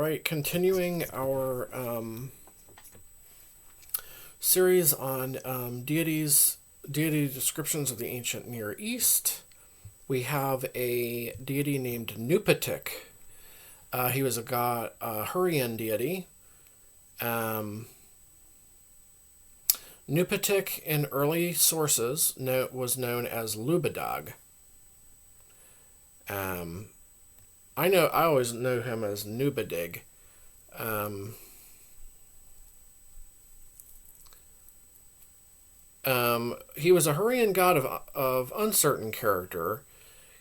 right, continuing our series on deity descriptions of the ancient Near East. We have a deity named Nupatik. He was a god, a Hurrian deity. Nupatik in early sources was known as Lubadag. I always know him as Nubadig. He was a Hurrian god of uncertain character.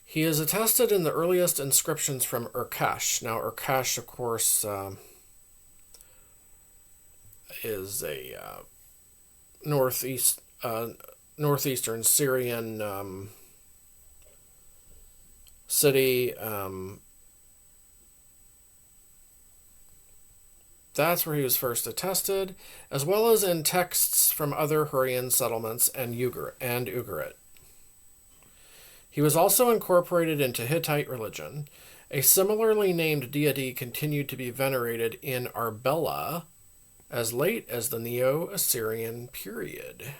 He is attested in the earliest inscriptions from Urkesh. Now, Urkesh, of course, is a northeastern Syrian city. That's where he was first attested, as well as in texts from other Hurrian settlements and Ugarit. He was also incorporated into Hittite religion. A similarly named deity continued to be venerated in Arbela as late as the Neo-Assyrian period.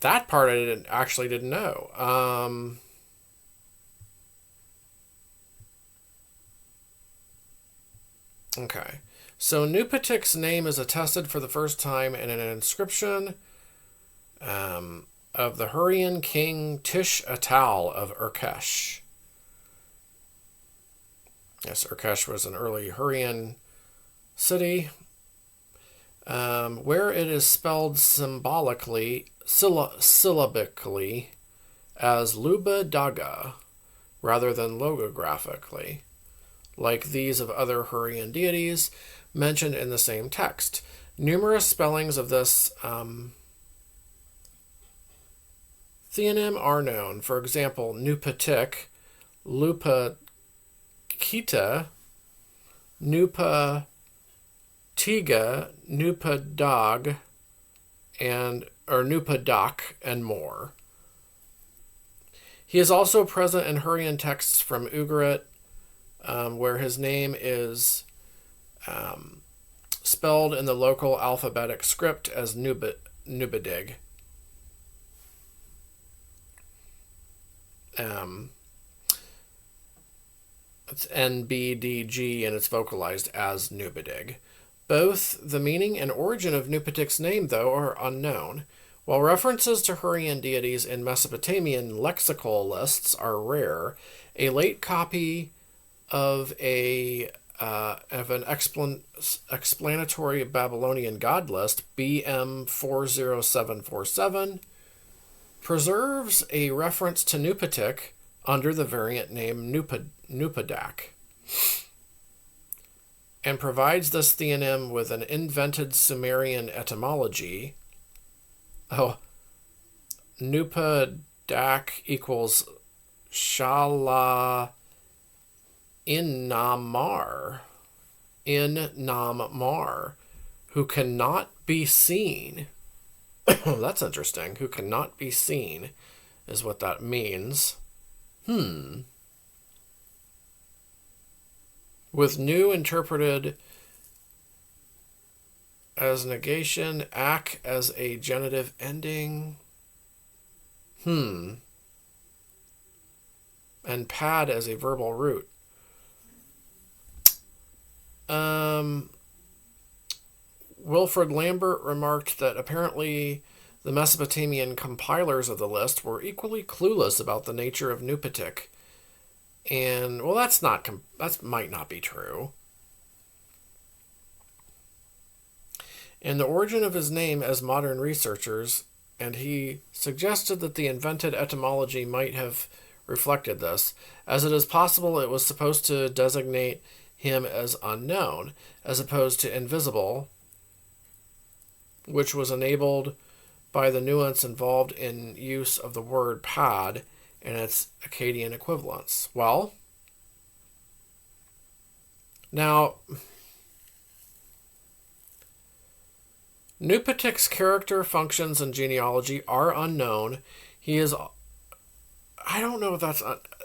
That part I didn't know. Okay. So Nupatik's name is attested for the first time in an inscription of the Hurrian king Tish Atal of Urkesh. Yes, Urkesh was an early Hurrian city, where it is spelled syllabically as Lubadaga rather than logographically, like these of other Hurrian deities mentioned in the same text. Numerous spellings of this theonym are known. For example, Nupatik, Lupakita, Nupatiga, Nupadag, or Nupadak, and more. He is also present in Hurrian texts from Ugarit, where his name is spelled in the local alphabetic script as Nubadig. It's NBDG, and it's vocalized as Nubadig. Both the meaning and origin of Nupatik's name, though, are unknown. While references to Hurrian deities in Mesopotamian lexical lists are rare, a late copy of an explanatory Babylonian god list, BM 40747, preserves a reference to Nupatik under the variant name Nupadak, and provides this theonym with an invented Sumerian etymology. Nupadak equals Shala in Namar, who cannot be seen. That's interesting. Who cannot be seen is what that means. With new interpreted as negation, ak as a genitive ending. And pad as a verbal root. Wilfred Lambert remarked that apparently the Mesopotamian compilers of the list were equally clueless about the nature of Nupatik. And, well, that might not be true. In the origin of his name as modern researchers, and he suggested that the invented etymology might have reflected this, as it is possible it was supposed to designate him as unknown, as opposed to invisible, which was enabled by the nuance involved in use of the word pad and its Akkadian equivalents. Well, now, Nupatik's character, functions, and genealogy are unknown. He is I don't know if that's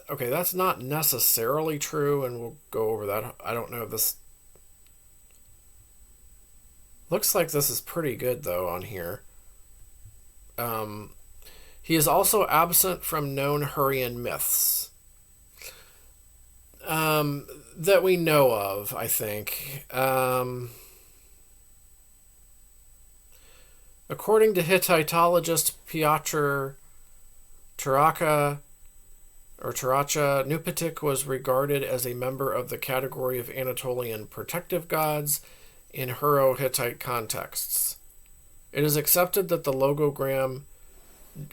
okay. That's not necessarily true, and we'll go over that. I don't know if this looks like this is pretty good though on here. Um, he is also absent from known Hurrian myths that we know of. I think. According to Hittitologist Piotr Taracha, Nupatik was regarded as a member of the category of Anatolian protective gods in Hurro-Hittite contexts. It is accepted that the logogram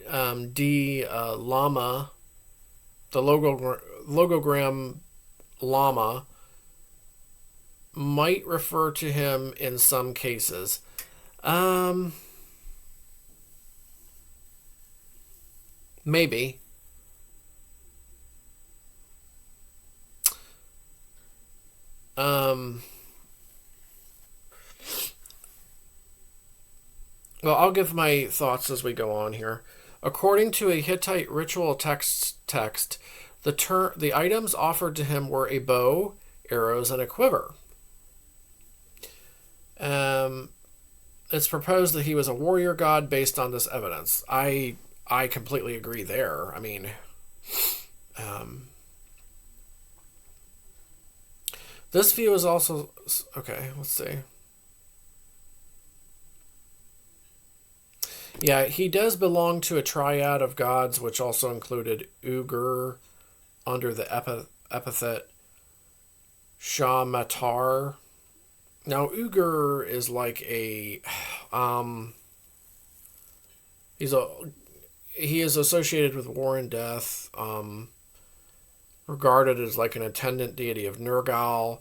Lama, the logogram Lama, might refer to him in some cases. Maybe. Well, I'll give my thoughts as we go on here. According to a Hittite ritual text, the items offered to him were a bow, arrows, and a quiver. It's proposed that he was a warrior god based on this evidence. I completely agree there. I mean, this view is also okay. Let's see. Yeah, he does belong to a triad of gods, which also included Ugur under the epithet Shamatar. Now, Ugur is like a he is associated with war and death, regarded as like an attendant deity of Nergal.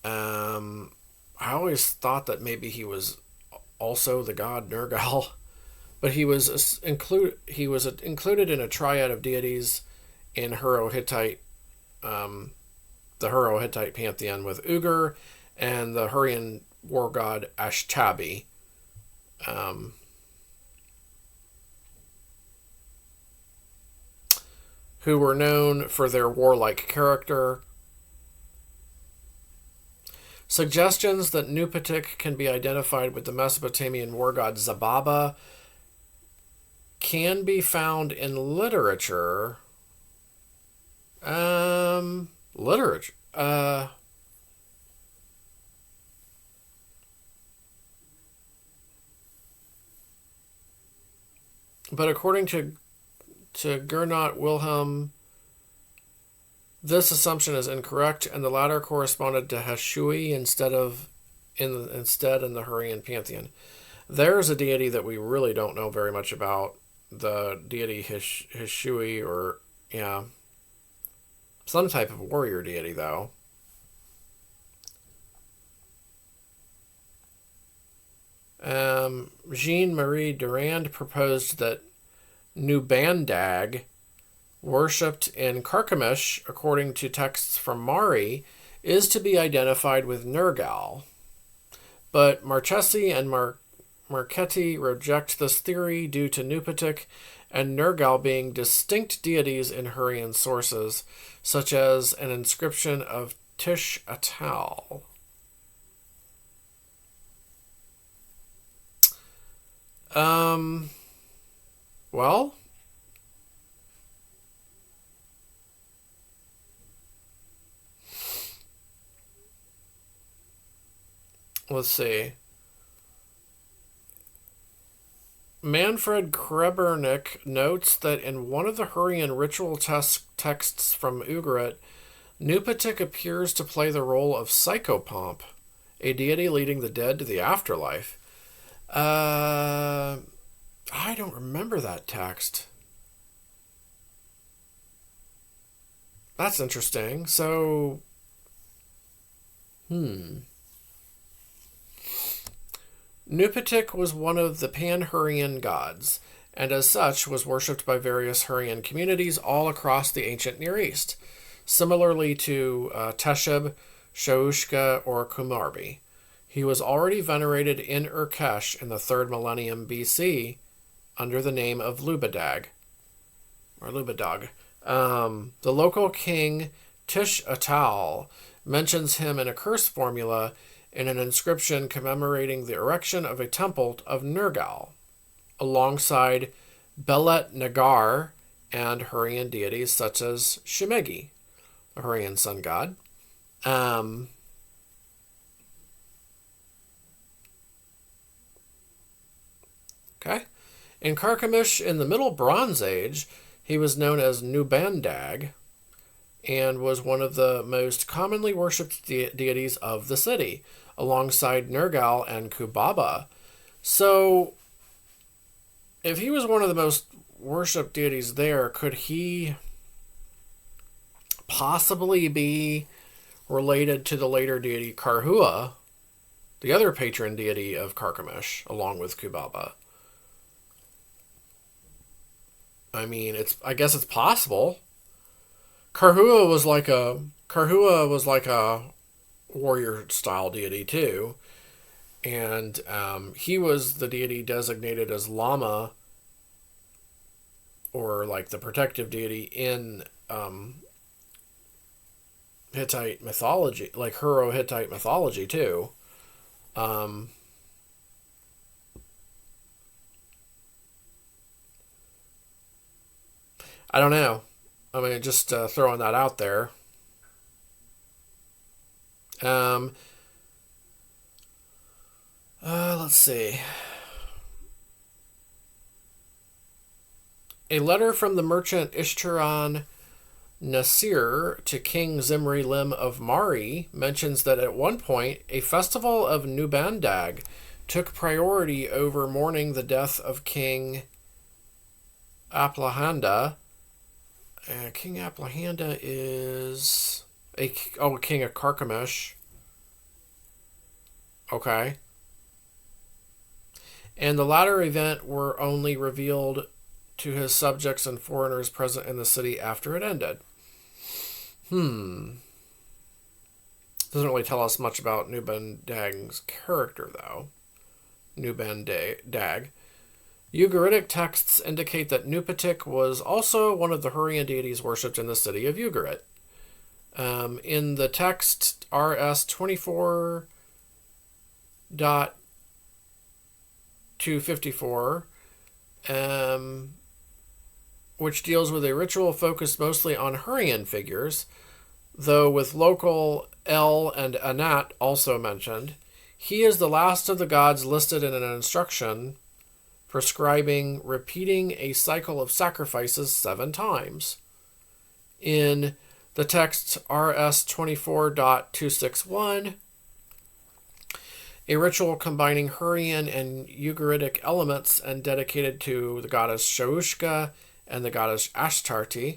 I always thought that maybe he was also the god Nergal, but he was included in a triad of deities in Hurro-Hittite, the Hurro-Hittite pantheon with Ugur and the Hurrian war god Ashtabi. Who were known for their warlike character. Suggestions that Nupatik can be identified with the Mesopotamian war god Zababa can be found in literature. But according to Gernot Wilhelm, this assumption is incorrect, and the latter corresponded to Hashui instead in the Hurrian pantheon. There's a deity that we really don't know very much about, the deity Hashui, or some type of warrior deity though. Jean-Marie Durand proposed that Nubandag, worshipped in Carchemish according to texts from Mari, is to be identified with Nergal. But Marchesi and Marchetti reject this theory due to Nupatik and Nergal being distinct deities in Hurrian sources, such as an inscription of Tish Atal. Well, let's see. Manfred Krebernick notes that in one of the Hurrian ritual texts from Ugarit, Nupatik appears to play the role of Psychopomp, a deity leading the dead to the afterlife. I don't remember that text. That's interesting. So, Nupatik was one of the Pan-Hurrian gods, and as such was worshipped by various Hurrian communities all across the ancient Near East, similarly to Teshub, Shaushka, or Kumarbi. He was already venerated in Urkesh in the 3rd millennium BC under the name of Lubadag. or Lubadog. The local king Tish Atal mentions him in a curse formula in an inscription commemorating the erection of a temple of Nergal, alongside Belet Nagar and Hurrian deities such as Shemegi, the Hurrian sun god. Okay. In Carchemish, in the Middle Bronze Age, he was known as Nubandag and was one of the most commonly worshipped deities of the city, alongside Nergal and Kubaba. So, if he was one of the most worshipped deities there, could he possibly be related to the later deity Karhua, the other patron deity of Carchemish, along with Kubaba? I mean, I guess it's possible. Karhua was like a warrior style deity too, and he was the deity designated as Lama, or like the protective deity in Hittite mythology, like Hurro-Hittite mythology too. I don't know. I mean, just throwing that out there. Let's see. A letter from the merchant Ishtaran Nasir to King Zimri Lim of Mari mentions that at one point a festival of Nubandag took priority over mourning the death of King Aplahanda. King Aplahanda is a king of Carchemish. Okay. And the latter event were only revealed to his subjects and foreigners present in the city after it ended. Doesn't really tell us much about Nubandag's character, though. Nubandag. Ugaritic texts indicate that Nupatik was also one of the Hurrian deities worshipped in the city of Ugarit. In the text RS 24.254, which deals with a ritual focused mostly on Hurrian figures, though with local El and Anat also mentioned, he is the last of the gods listed in an instruction prescribing repeating a cycle of sacrifices 7 times. In the text RS 24.261, a ritual combining Hurrian and Ugaritic elements and dedicated to the goddess Shaushka and the goddess Ashtart.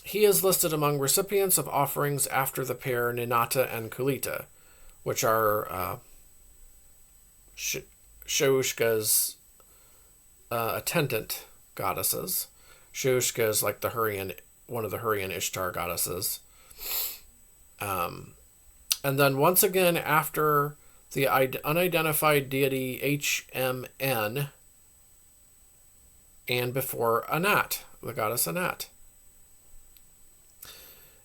He is listed among recipients of offerings after the pair Ninata and Kulita, which are Shaushka's attendant goddesses. Shaushka is like one of the Hurrian Ishtar goddesses. And then once again after the unidentified deity HMN, and before Anat, the goddess Anat.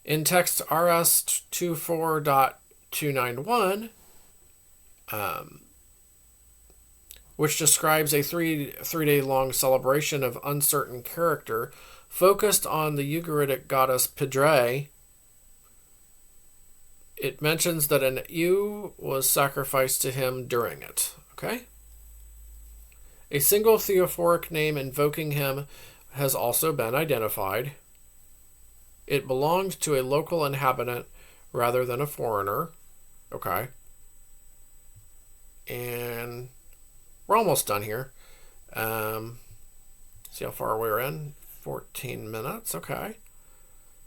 In text RS 24.291, which describes a three-day-long celebration of uncertain character focused on the Ugaritic goddess Pidre, it mentions that an ewe was sacrificed to him during it. Okay? A single theophoric name invoking him has also been identified. It belonged to a local inhabitant rather than a foreigner. Okay? And we're almost done here. See how far we're in? 14 minutes. Okay.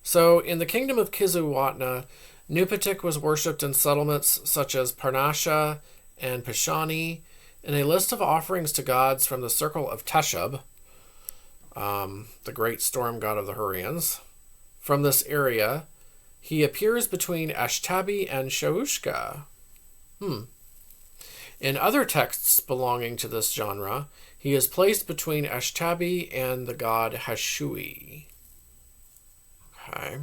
So, in the kingdom of Kizuwatna, Nupatik was worshipped in settlements such as Parnasha and Pishani, in a list of offerings to gods from the circle of Teshub, the great storm god of the Hurrians. From this area, he appears between Ashtabi and Shaushka. In other texts belonging to this genre, He is placed between Ashtabi and the god Hashui. Okay.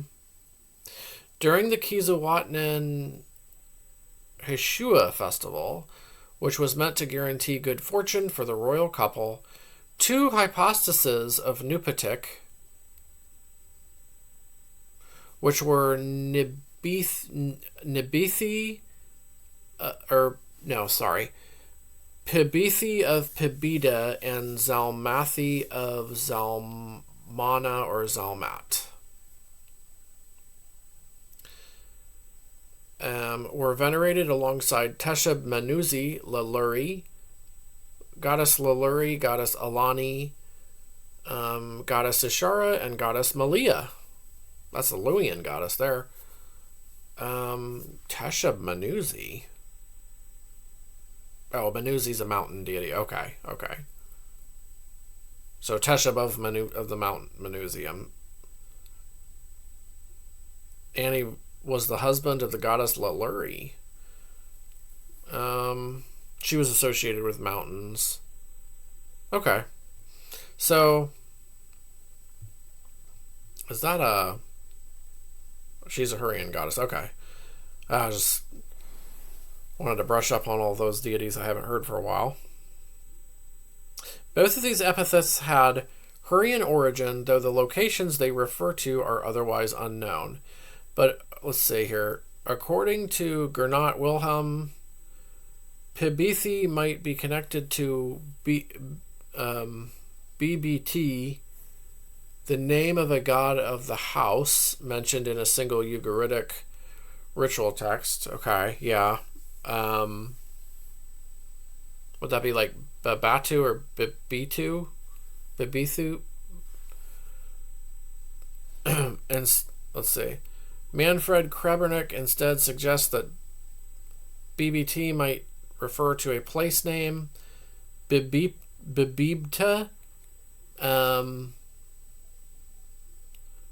During the Kiziwatnan Heshua festival, which was meant to guarantee good fortune for the royal couple, two hypostases of Nupatik, which were Pibithi of Pibida and Zalmathi of Zalmana or Zalmat, were venerated alongside Tesheb Manuzi, Laluri, goddess Laluri, goddess Alani, goddess Ishara, and goddess Malia. That's the Luwian goddess there. Tesheb Manuzi. Oh, Manuzi's a mountain deity. Okay. So Tesheb of the mountain Manuzi. And he was the husband of the goddess Laluri. She was associated with mountains. Okay. So, is that she's a Hurrian goddess. Okay. I just wanted to brush up on all those deities I haven't heard for a while. Both of these epithets had Hurrian origin, though the locations they refer to are otherwise unknown. But let's see here. According to Gernot Wilhelm, Pibithi might be connected to BBT, the name of a god of the house mentioned in a single Ugaritic ritual text. Okay, yeah. Would that be like Babatu or Bibitu? Bibithu? And let's see. Manfred Krebernick instead suggests that BBT might refer to a place name, Bibibta,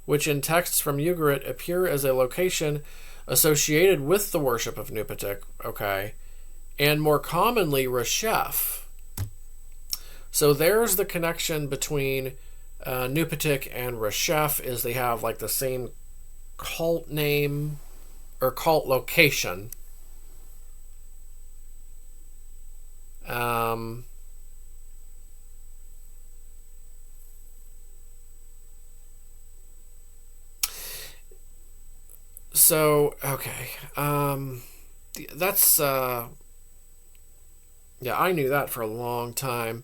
which in texts from Ugarit appear as a location associated with the worship of Nupatik, okay, and more commonly Reshef. So there's the connection between Nupatik and Reshef, is they have like the same cult name or cult location. So okay, that's yeah, I knew that for a long time.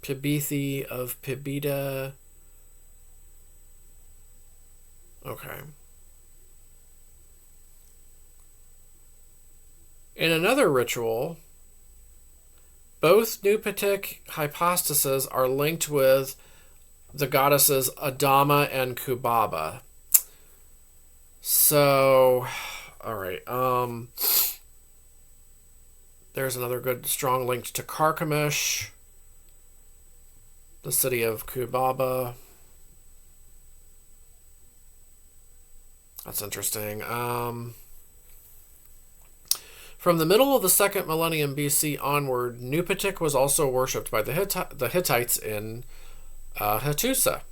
Pibithi of Pibida. Okay. In another ritual, both Nupatik hypostases are linked with the goddesses Adama and Kubaba. So, all right. There's another good strong link to Carchemish, the city of Kubaba. That's interesting. From the middle of the 2nd millennium BC onward, Nupatik was also worshipped by the Hittites in Hattusa.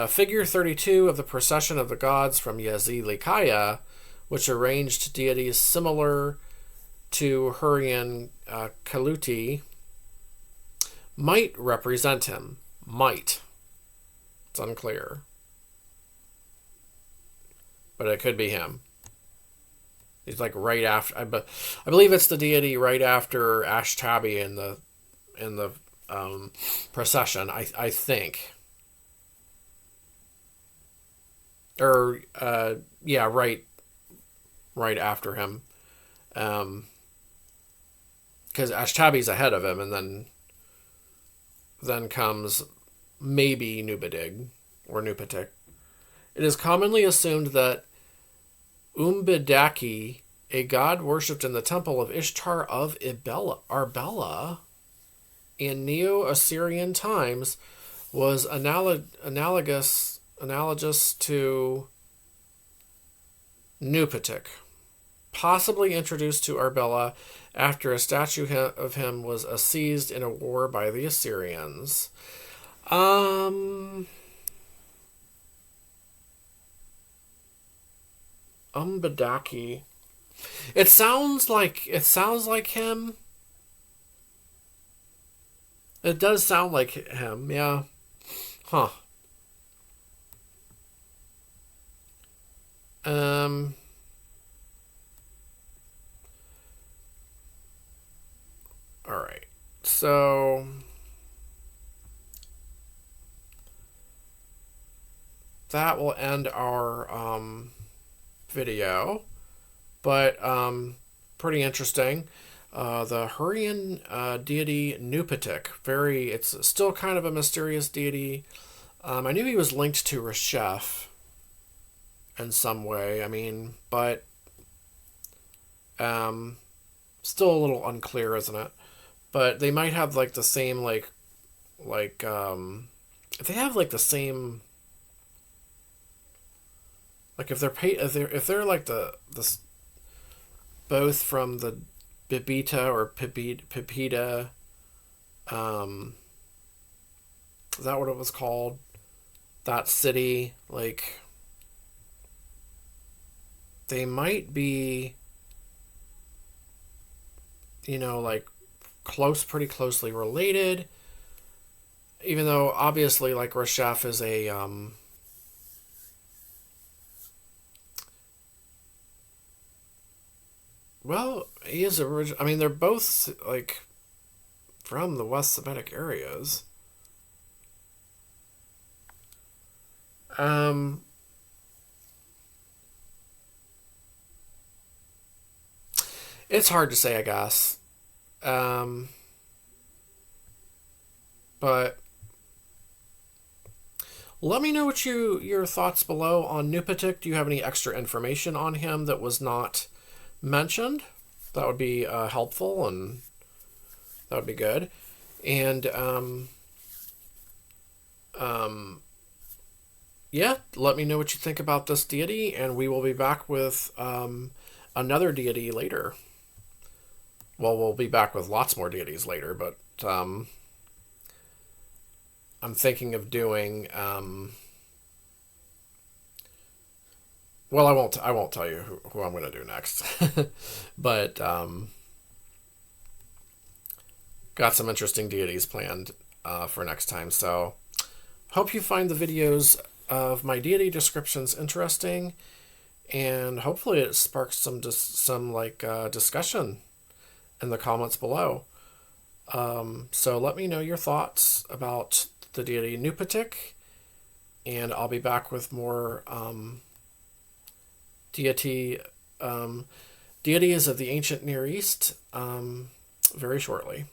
Figure 32 of the Procession of the Gods from Yazı-Likaya, which arranged deities similar to Hurrian Kaluti, might represent him. Might. It's unclear. But it could be him. He's like right after. I believe it's the deity right after Ashtabi in the procession. I think. Or yeah, right after him. Because Ashtabi's ahead of him, and then comes maybe Nupadig or Nupatik. It is commonly assumed that Umbidaki, a god worshipped in the temple of Ishtar of Arbela in Neo-Assyrian times, was analogous to Nupatik, possibly introduced to Arbela after a statue of him was seized in a war by the Assyrians. Umbadaki. It sounds like him. It does sound like him, yeah. Huh. All right. So that will end our video, but pretty interesting. The Hurrian deity Nupatik. It's still kind of a mysterious deity. I knew he was linked to Reshef in some way. I mean, but still a little unclear, isn't it? But they might have like the same if they have like the same, like if they're like the both from the Bibita or Pipita, is that what it was called? That city, like they might be, like pretty closely related. Even though obviously, like Reshef is a well, he is original. I mean, they're both like from the West Semitic areas. Um, it's hard to say, I guess. Um, but let me know your thoughts below on Nupatik. Do you have any extra information on him that was not mentioned? That would be helpful, and that would be good. And yeah, let me know what you think about this deity, and we will be back with another deity later. Well, we'll be back with lots more deities later, but I'm thinking of doing. Well, I won't tell you who I'm going to do next, but got some interesting deities planned for next time. So hope you find the videos of my deity descriptions interesting, and hopefully it sparks some discussion in the comments below. So let me know your thoughts about the deity Nupatik, and I'll be back with more deities of the ancient Near East very shortly.